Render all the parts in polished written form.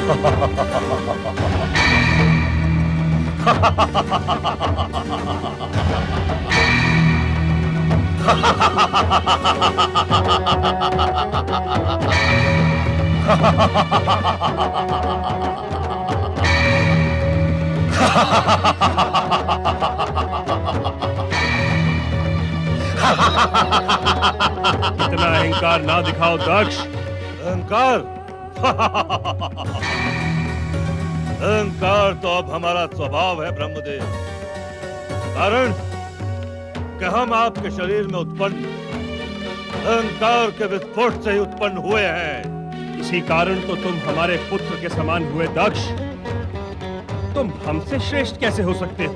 इतना अहंकार ना दिखाओ दक्ष। अहंकार? अहंकार तो अब हमारा स्वभाव है ब्रह्मदेव। कारण कि हम आपके शरीर में उत्पन्न अहंकार के विस्फोट से ही उत्पन्न हुए हैं। इसी कारण तो तुम हमारे पुत्र के समान हुए दक्ष। तुम हमसे श्रेष्ठ कैसे हो सकते हो?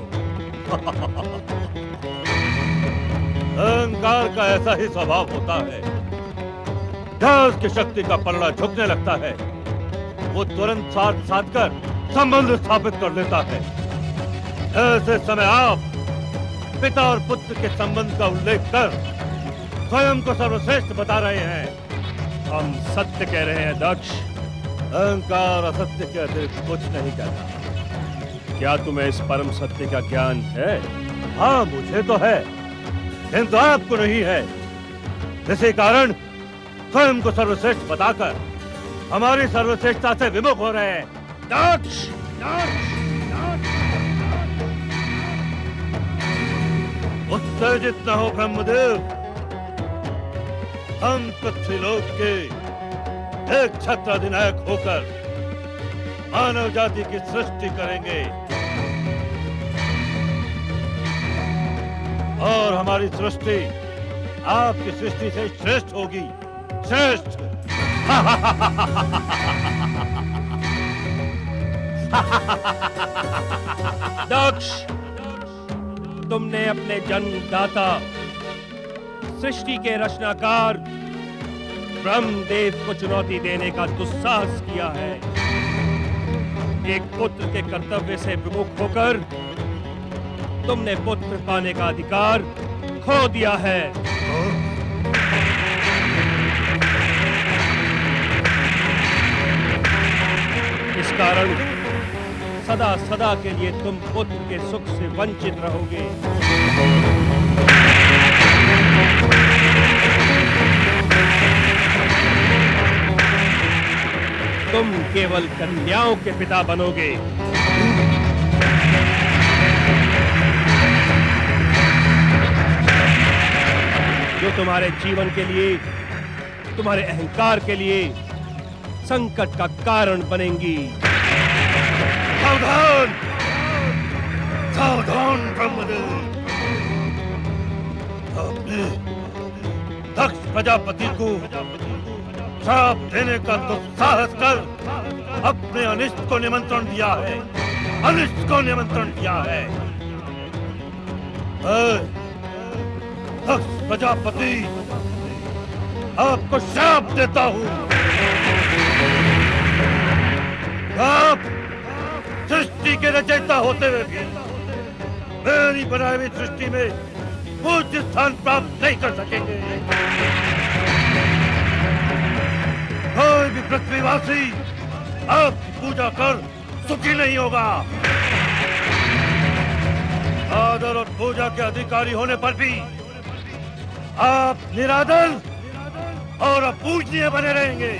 अहंकार का ऐसा ही स्वभाव होता है। जहां उसकी शक्ति का पलड़ा झुकने लगता है, वो तुरंत साथ साधकर संबंध स्थापित कर लेता है। ऐसे समय आप पिता और पुत्र के संबंध का उल्लेख कर स्वयं को सर्वश्रेष्ठ बता रहे हैं। हम सत्य कह रहे हैं दक्ष। अहंकार असत्य के अतिरिक्त कुछ नहीं कहता। क्या तुम्हें इस परम सत्य का ज्ञान है? हाँ, मुझे तो है, किंतु आपको नहीं है। इसी कारण स्वयं को सर्वश्रेष्ठ बताकर हमारी सर्वश्रेष्ठता से विमुख हो रहे हैं। दक्ष! उत्तेजित न हो ब्रह्मदेव। हम पृथ्वीलोक के एक छत्र अधिनायक होकर मानव जाति की सृष्टि करेंगे और हमारी सृष्टि आपकी सृष्टि से श्रेष्ठ होगी। श्रेष्ठ। दक्ष, तुमने अपने जन्मदाता सृष्टि के रचनाकार ब्रह्मदेव को चुनौती देने का दुस्साहस किया है। एक पुत्र के कर्तव्य से विमुख होकर तुमने पुत्र पाने का अधिकार खो दिया है। इस कारण सदा सदा के लिए तुम पुत्र के सुख से वंचित रहोगे। तुम केवल कन्याओं के पिता बनोगे। जो तुम्हारे जीवन के लिए, तुम्हारे अहंकार के लिए संकट का कारण बनेंगी। सावधान! सावधान ब्रह्मदेव! आपने दक्ष प्रजापति को श्राप देने का दुस्साहस कर अपने अनिष्ट को निमंत्रण दिया है। अनिष्ट को निमंत्रण दिया है। दक्ष प्रजापति, आपको श्राप देता हूँ। आप सृष्टि के रचयिता होते हुए भी मेरी बनाई हुई सृष्टि में पूज्य स्थान प्राप्त नहीं कर सकेंगे। कोई भी पृथ्वीवासी आपकी पूजा कर सुखी नहीं होगा। आदर और पूजा के अधिकारी होने पर भी आप निरादर और अपूजनीय बने रहेंगे।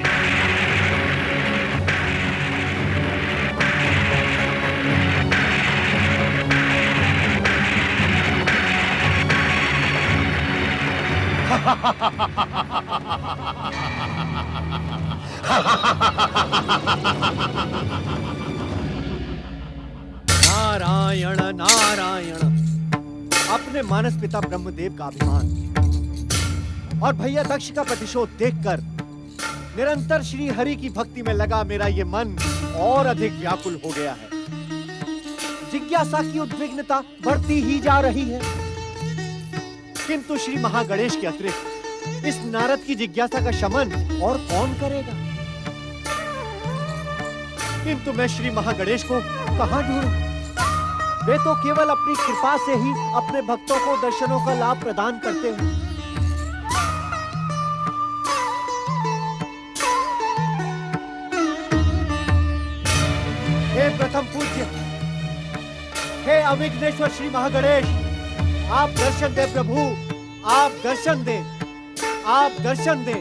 नारायण नारायण। अपने मानस पिता ब्रह्मदेव का अभिमान और भैया दक्ष का प्रतिशोध देखकर निरंतर श्री हरि की भक्ति में लगा मेरा ये मन और अधिक व्याकुल हो गया है। जिज्ञासा की उद्विग्नता बढ़ती ही जा रही है, किंतु श्री महागणेश के अतिरिक्त इस नारद की जिज्ञासा का शमन और कौन करेगा? किंतु मैं श्री महागणेश को कहां ढूंढूं? वे तो केवल अपनी कृपा से ही अपने भक्तों को दर्शनों का लाभ प्रदान करते हैं। प्रथम पूज्य हे अविघ्नेश्वर श्री महागणेश, आप दर्शन दे प्रभु, आप दर्शन दे, आप दर्शन दे।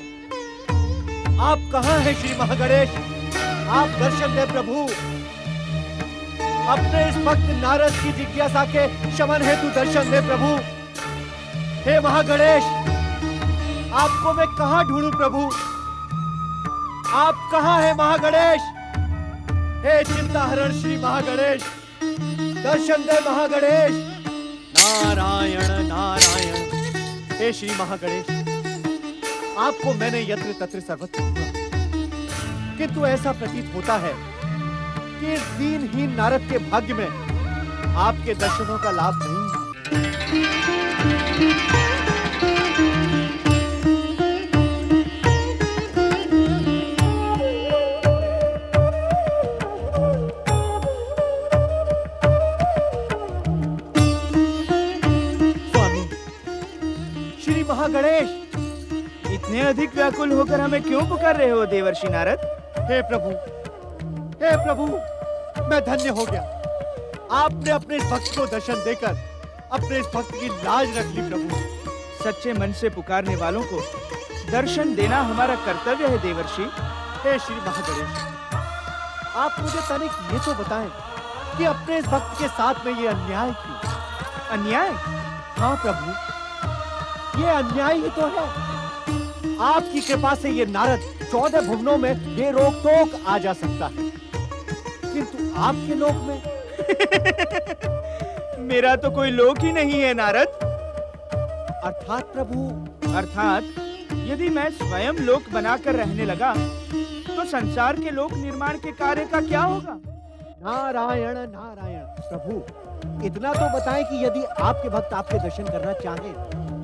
आप कहाँ हैं श्री महागणेश? आप दर्शन दे प्रभु। अपने इस भक्त नारद की जिज्ञासा के शमन हेतु दर्शन दे प्रभु। हे महागणेश, आपको मैं कहाँ ढूंढूं प्रभु? आप कहाँ हैं महागणेश? हे चिंताहरण श्री महागणेश, दर्शन दे महागणेश। नारायण नारायण। हे श्री महागणेश, आपको मैंने यत्र तत्र सर्वत्र ढूंढा, किंतु ऐसा प्रतीत होता है कि इस दीनहीन नारद के भाग्य में आपके दर्शनों का लाभ नहीं है। गणेश, इतने अधिक व्याकुल होकर हमें क्यों पुकार रहे हो देवर्षि नारद? हे प्रभु, हे प्रभु, मैं धन्य हो गया। आपने अपने इस भक्त को दर्शन देकर अपने इस भक्त की लाज रख ली प्रभु। सच्चे मन से पुकारने वालों को दर्शन देना हमारा कर्तव्य है देवर्षि। हे श्री महागणेश, आप मुझे तनिक ये तो बताएं कि अपने इस भक्त के साथ में ये अन्याय क्यों? अन्याय? हाँ प्रभु, ये अन्याय ही तो है। आपकी कृपा से ये नारद 14 भुवनों में बेरोक टोक आ जा सकता है, किंतु आपके लोक में मेरा तो कोई लोक ही नहीं है नारद। अर्थात प्रभु? अर्थात यदि मैं स्वयं लोक बनाकर रहने लगा तो संसार के लोक निर्माण के कार्य का क्या होगा? नारायण नारायण। प्रभु, इतना तो बताएं कि यदि आपके भक्त आपके दर्शन करना चाहें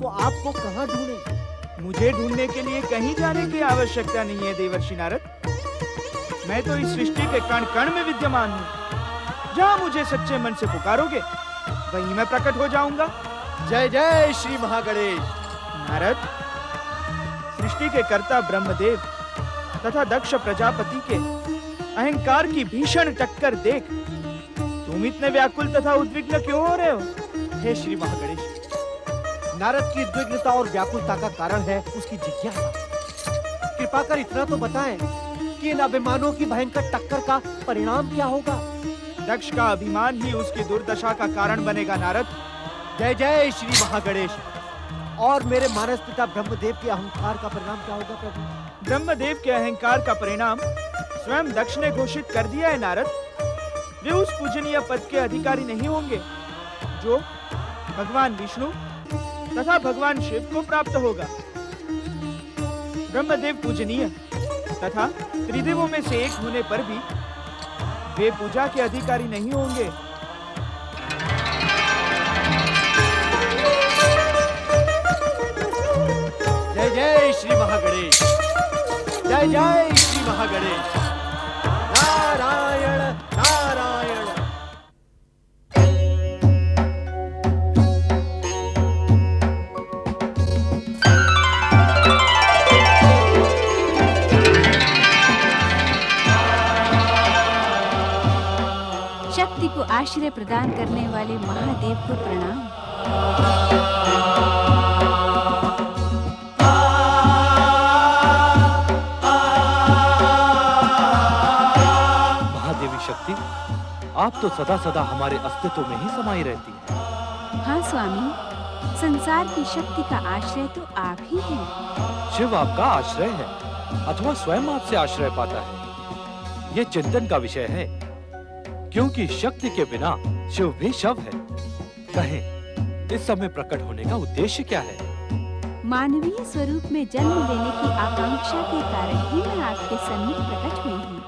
तो आपको कहाँ ढूंढें? मुझे ढूंढने के लिए कहीं जाने की आवश्यकता नहीं है देवर्षि नारद। मैं तो इस सृष्टि के कण कण में विद्यमान हूँ। जहाँ मुझे सच्चे मन से पुकारोगे वहीं मैं प्रकट हो जाऊंगा। जय जय श्री महागणेश। नारद, सृष्टि के कर्ता ब्रह्मदेव तथा दक्ष प्रजापति के अहंकार की भीषण टक्कर देख तुम इतने व्याकुल तथा उद्विग्न क्यों हो रहे हो? हे श्री महागणेश, नारद की उद्विग्नता और व्याकुलता का कारण है उसकी जिज्ञासा। कृपा कर इतना तो बताएं कि इन अभिमानों की भयंकर टक्कर का परिणाम क्या होगा? दक्ष का अभिमान ही उसकी दुर्दशा का कारण बनेगा नारद। जय जय श्री महागणेश। और मेरे मानस पिता ब्रह्मदेव के अहंकार का परिणाम क्या होगा प्रभु? ब्रह्मदेव के अहंकार का परिणाम स्वयं दक्ष ने घोषित कर दिया है नारद। वे उस पूजनीय पद के अधिकारी नहीं होंगे जो भगवान विष्णु तथा भगवान शिव को प्राप्त होगा। ब्रह्मदेव पूजनीय तथा त्रिदेवों में से एक होने पर भी वे पूजा के अधिकारी नहीं होंगे। जय जय श्री महागणेश। जय जय श्री महागणेश। नारायण नारायण। शक्ति को आश्रय प्रदान करने वाले महादेव को प्रणाम। महादेवी शक्ति, आप तो सदा सदा हमारे अस्तित्व में ही समाई रहती हैं। हाँ स्वामी, संसार की शक्ति का आश्रय तो आप ही हैं। शिव आपका आश्रय है अथवा स्वयं आपसे आश्रय पाता है, ये चिंतन का विषय है, क्योंकि शक्ति के बिना शिव भी शव है। कहें, इस समय प्रकट होने का उद्देश्य क्या है? मानवीय स्वरूप में जन्म लेने की आकांक्षा के कारण ही मैं आपके सन्मुख प्रकट हुई हूँ।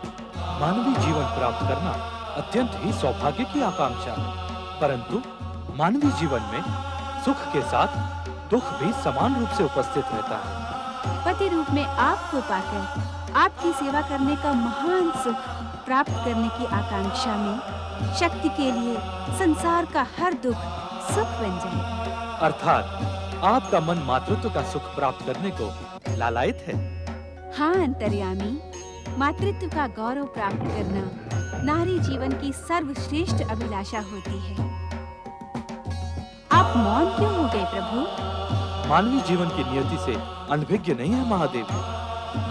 मानवीय जीवन प्राप्त करना अत्यंत ही सौभाग्य की आकांक्षा है, परंतु मानवीय जीवन में सुख के साथ दुख भी समान रूप से उपस्थित रहता है। पति रूप में आपको पाकर आपकी सेवा करने का महान सुख प्राप्त करने की आकांक्षा में शक्ति के लिए संसार का हर दुख सुख बन जाए। अर्थात आपका मन मातृत्व का सुख प्राप्त करने को लालायित है। हाँ अंतर्यामी, मातृत्व का गौरव प्राप्त करना नारी जीवन की सर्वश्रेष्ठ अभिलाषा होती है। आप मौन क्यों हो गए प्रभु? मानवीय जीवन की नियति से अनभिज्ञ नहीं है महादेवी।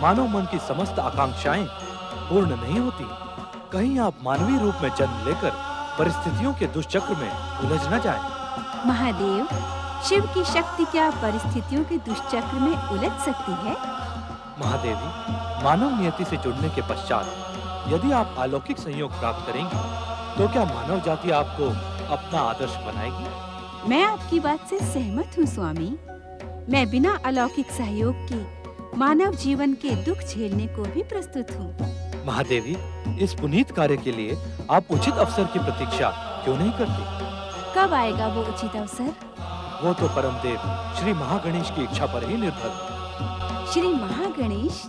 मानव मन की समस्त आकांक्षाएं पूर्ण नहीं होती। कहीं आप मानवीय रूप में जन्म लेकर परिस्थितियों के दुष्चक्र में उलझ न जाएं। महादेव, शिव की शक्ति क्या परिस्थितियों के दुष्चक्र में उलझ सकती है? महादेवी, मानव नियति से जुड़ने के पश्चात यदि आप अलौकिक संयोग प्राप्त करेंगी तो क्या मानव जाति आपको अपना आदर्श बनाएगी? मैं आपकी बात से सहमत हूँ स्वामी। मैं बिना अलौकिक सहयोग के मानव जीवन के दुख झेलने को भी प्रस्तुत हूँ। महादेवी, इस पुनीत कार्य के लिए आप उचित अवसर की प्रतीक्षा क्यों नहीं करती? कब आएगा वो उचित अवसर? वो तो परमदेव श्री महागणेश की इच्छा पर ही निर्भर है। श्री महागणेश?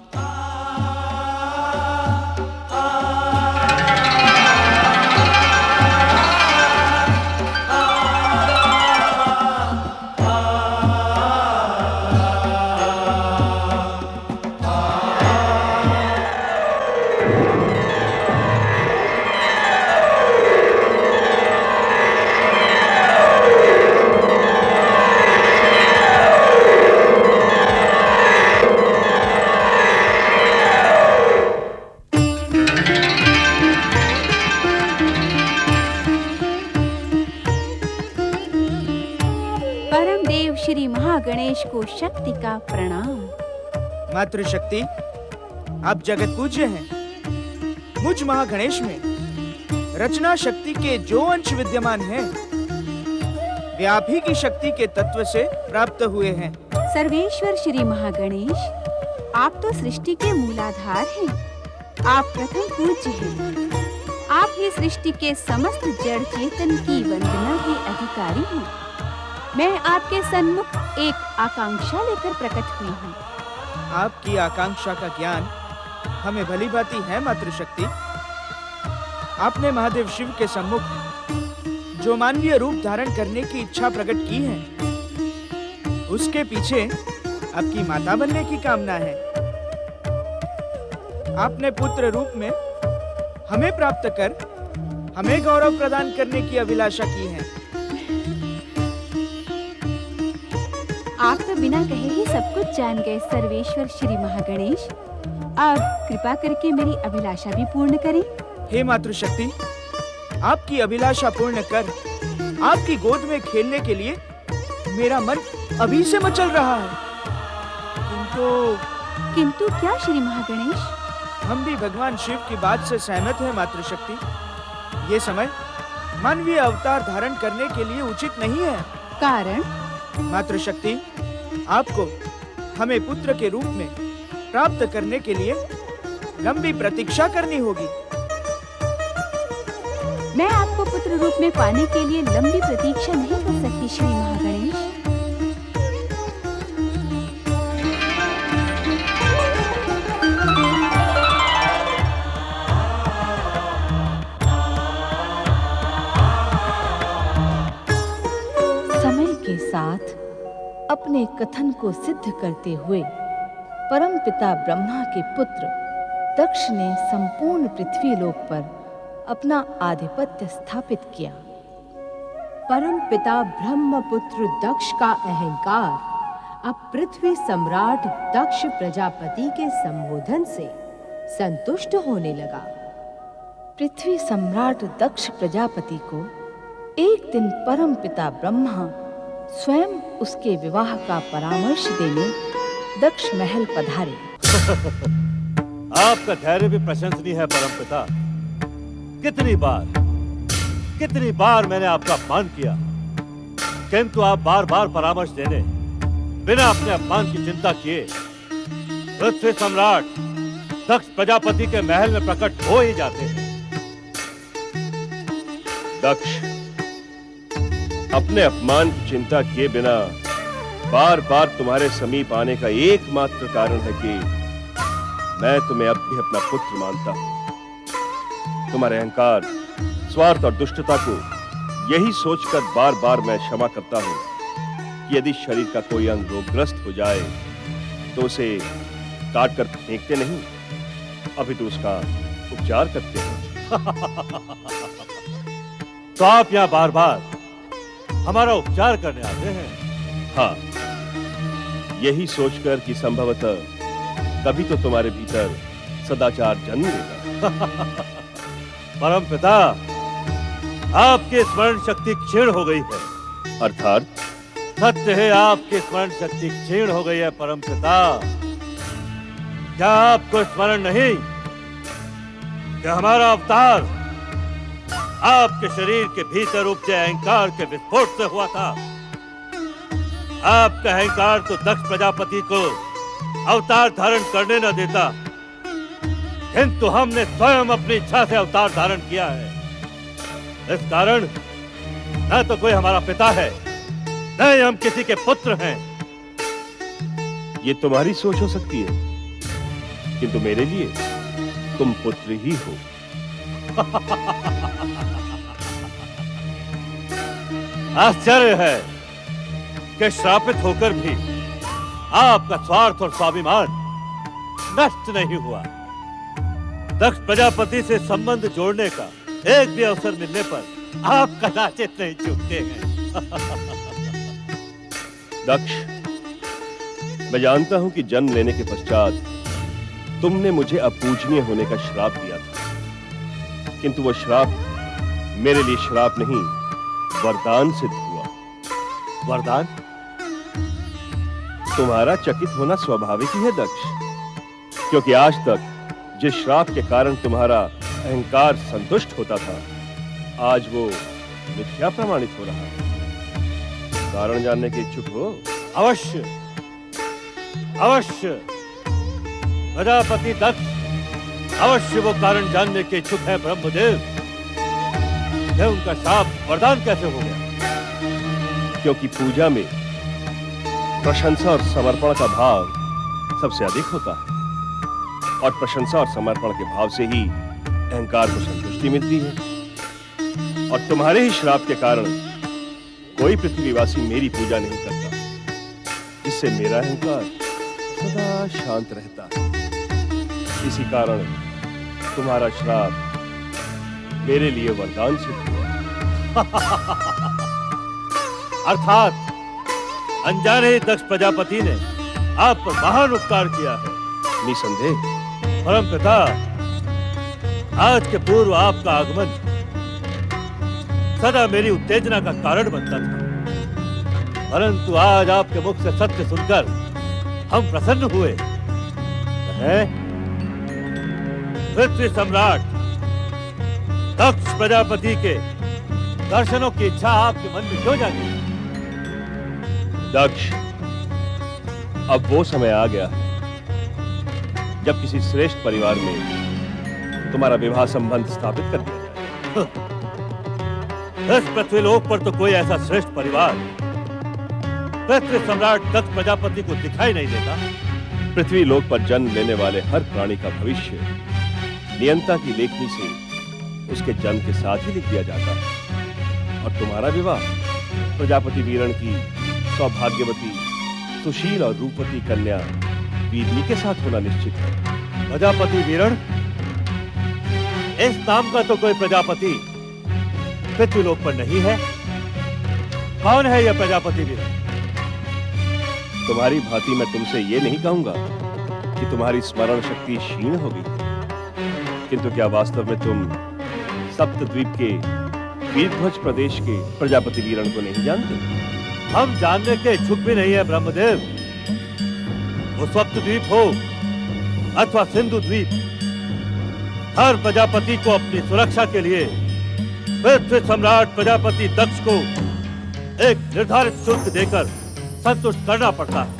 श्री महागणेश को शक्ति का प्रणाम। मातृशक्ति, आप जगत पूज्य हैं। मुझ महागणेश में रचना शक्ति के जो अंश विद्यमान हैं, वे आप ही की शक्ति के तत्व से प्राप्त हुए हैं। सर्वेश्वर श्री महागणेश, आप तो सृष्टि के मूलाधार हैं। आप प्रथम पूज्य हैं। आप ही सृष्टि के समस्त जड़ चेतन की वंदना के अधिकारी हैं। मैं आपके सन्मुख एक आकांक्षा लेकर प्रकट हुई हूँ। आपकी आकांक्षा का ज्ञान हमें भली भांति है मातृशक्ति। आपने महादेव शिव के सम्मुख जो मानवीय रूप धारण करने की इच्छा प्रकट की है, उसके पीछे आपकी माता बनने की कामना है। आपने पुत्र रूप में हमें प्राप्त कर हमें गौरव प्रदान करने की अभिलाषा की है। आप तो बिना कहे ही सब कुछ जान गए सर्वेश्वर श्री महागणेश। अब कृपा करके मेरी अभिलाषा भी पूर्ण करें। हे मातृशक्ति, आपकी अभिलाषा पूर्ण कर आपकी गोद में खेलने के लिए मेरा मन अभी से मचल रहा है। किंतु क्या श्री महागणेश? हम भी भगवान शिव की बात से सहमत हैं मातृशक्ति। ये समय मानवीय अवतार धारण करने के लिए उचित नहीं है। कारण? मातृशक्ति, आपको हमें पुत्र के रूप में प्राप्त करने के लिए लंबी प्रतीक्षा करनी होगी। मैं आपको पुत्र रूप में पाने के लिए लंबी प्रतीक्षा नहीं कर सकती श्री महागणेश। समय के साथ अपने कथन को सिद्ध करते हुए परमपिता ब्रह्मा के पुत्र दक्ष ने संपूर्ण पृथ्वी लोक पर अपना आधिपत्य स्थापित किया। परमपिता ब्रह्मपुत्र दक्ष का अहंकार अब पृथ्वी सम्राट दक्ष प्रजापति के संबोधन से संतुष्ट होने लगा। पृथ्वी सम्राट दक्ष प्रजापति को एक दिन परमपिता ब्रह्मा स्वयं उसके विवाह का परामर्श देने दक्ष महल पधारे। आपका धैर्य भी प्रशंसनीय है परमपिता। कितनी बार मैंने आपका अपमान किया, किंतु आप बार बार परामर्श देने बिना अपने अपमान की चिंता किए पृथ्वी सम्राट दक्ष प्रजापति के महल में प्रकट हो ही जाते हैं। दक्ष, अपने अपमान की चिंता किए बिना बार बार तुम्हारे समीप आने का एकमात्र कारण है कि मैं तुम्हें अब भी अपना पुत्र मानता हूं। तुम्हारे अहंकार, स्वार्थ और दुष्टता को यही सोचकर बार बार मैं क्षमा करता हूं कि यदि शरीर का कोई अंग रोगग्रस्त हो जाए तो उसे काट कर फेंकते नहीं, अभी तो उसका उपचार करते हैं। तो आप यहाँ बार बार हमारा उपचार करने आते हैं? हाँ, यही सोचकर कि संभवतः कभी तो तुम्हारे भीतर सदाचार जन्म लेगा। परम पिता, आपकी स्मरण शक्ति क्षीण हो गई है। अर्थात सत्य है, आपकी स्मरण शक्ति क्षीण हो गई है परम पिता। क्या आपको स्मरण नहीं कि हमारा अवतार आपके शरीर के भीतर उपजे अहंकार के विस्फोट से हुआ था? आपका अहंकार तो दक्ष प्रजापति को अवतार धारण करने न देता, किंतु हमने स्वयं अपनी इच्छा से अवतार धारण किया है। इस कारण न तो कोई हमारा पिता है, न ही हम किसी के पुत्र हैं। ये तुम्हारी सोच हो सकती है, किंतु मेरे लिए तुम पुत्र ही हो। आश्चर्य है कि श्रापित होकर भी आपका स्वार्थ और स्वाभिमान नष्ट नहीं हुआ। दक्ष प्रजापति से संबंध जोड़ने का एक भी अवसर मिलने पर आप कदाचित नहीं चूकते हैं। दक्ष, मैं जानता हूं कि जन्म लेने के पश्चात तुमने मुझे अपूजनीय होने का श्राप दिया था, किंतु वो श्राप मेरे लिए श्राप नहीं, वरदान सिद्ध हुआ। वरदान? तुम्हारा चकित होना स्वाभाविक ही है दक्ष, क्योंकि आज तक जिस श्राप के कारण तुम्हारा अहंकार संतुष्ट होता था, आज वो मिथ्या प्रमाणित हो रहा है। कारण जानने के इच्छुक हो? अवश्य अवश्य। प्रजापति दक्ष अवश्य वो कारण जानने के इच्छुक है ब्रह्मदेव। यह उनका श्राप वरदान कैसे हो गया? क्योंकि पूजा में प्रशंसा और समर्पण का भाव सबसे अधिक होता है, और प्रशंसा और समर्पण के भाव से ही अहंकार को संतुष्टि मिलती है। और तुम्हारे ही श्राप के कारण कोई पृथ्वीवासी मेरी पूजा नहीं करता, जिससे मेरा अहंकार सदा शांत रहता है। इसी कारण तुम्हारा श्राप मेरे लिए वरदान सिद्ध हुआ। अर्थात अनजाने ही दक्ष प्रजापति ने आप पर महान उपकार किया है। निसंदेह। परम पिता, आज के पूर्व आपका आगमन सदा मेरी उत्तेजना का कारण बनता था, परंतु आज आपके मुख से सत्य सुनकर हम प्रसन्न हुए। पृथ्वी सम्राट दक्ष प्रजापति के दर्शनों की इच्छा आपके मन में क्यों जागी? दक्ष, अब वो समय आ गया है जब किसी श्रेष्ठ परिवार में तुम्हारा विवाह संबंध स्थापित कर दिया जाए। इस पृथ्वीलोक पर तो कोई ऐसा श्रेष्ठ परिवार पृथ्वी सम्राट दक्ष प्रजापति को दिखाई नहीं देता। पृथ्वी लोक पर जन्म लेने वाले हर प्राणी का भविष्य नियंता की लेखनी से उसके जन्म के साथ ही लिख दिया जाता है, और तुम्हारा विवाह प्रजापति वीरण की सौभाग्यवती, सुशील और रूपवती कन्या वीरनी के साथ होना निश्चित है। प्रजापति वीरण? इस नाम का तो कोई प्रजापति पृथ्वीलोक पर नहीं है। कौन है यह प्रजापति वीरण? तुम्हारी भांति मैं तुमसे ये नहीं कहूंगा कि तुम्हारी स्मरण शक्ति क्षीण हो गई, किंतु क्या वास्तव में तुम सप्तद्वीप के वीरध्वज प्रदेश के प्रजापति वीरण को नहीं जानते? हम जानने के इच्छुक भी नहीं है ब्रह्मदेव। वो सप्तद्वीप हो अथवा सिंधु द्वीप, हर प्रजापति को अपनी सुरक्षा के लिए पृथ्वी सम्राट प्रजापति दक्ष को एक निर्धारित शुल्क देकर संतुष्ट करना पड़ता है,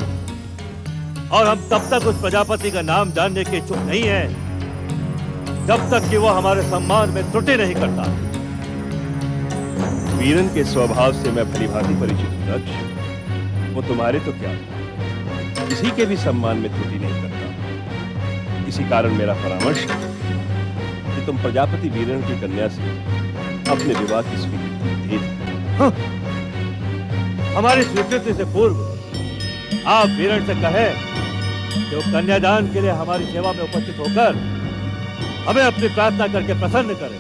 और हम तब तक उस प्रजापति का नाम जानने के इच्छुक नहीं है जब तक कि वो हमारे सम्मान में त्रुटि नहीं करता। वीरन के स्वभाव से मैं भलीभांति परिचित हूं दक्ष। वो तुम्हारे तो क्या, किसी के भी सम्मान में त्रुटि नहीं करता। इसी कारण मेरा परामर्श है कि तुम प्रजापति वीरन की कन्या से अपने विवाह की स्वीकृति दे दो। हमारी स्वीकृति से पूर्व आप वीरण से कहें कि वो कन्यादान के लिए हमारी सेवा में उपस्थित होकर हमें अपनी प्रार्थना करके प्रसन्न करें।